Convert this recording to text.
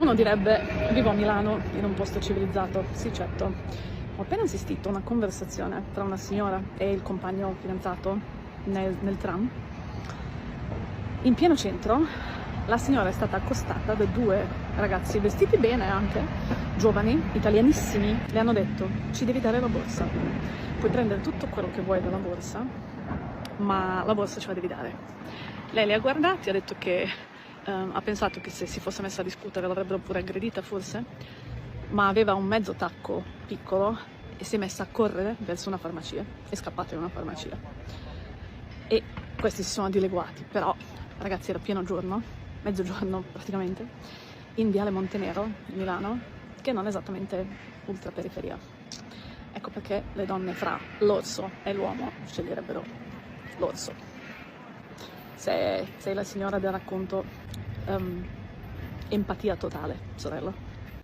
Uno direbbe, vivo a Milano, in un posto civilizzato. Sì, certo. Ho appena assistito a una conversazione tra una signora e il compagno fidanzato nel tram. In pieno centro, la signora è stata accostata da due ragazzi vestiti bene anche, giovani, italianissimi. Le hanno detto, ci devi dare la borsa. Puoi prendere tutto quello che vuoi dalla borsa, ma la borsa ce la devi dare. Lei li ha guardati, ha detto che ha pensato che se si fosse messa a discutere l'avrebbero pure aggredita forse, ma aveva un mezzo tacco piccolo e si è messa a correre verso una farmacia, è scappata in una farmacia. E questi si sono dileguati, però ragazzi era pieno giorno, mezzogiorno praticamente, in Viale Montenero, Milano, che non è esattamente ultraperiferia. Ecco perché le donne fra l'orso e l'uomo sceglierebbero l'orso. Sei la signora del racconto, empatia totale, sorella.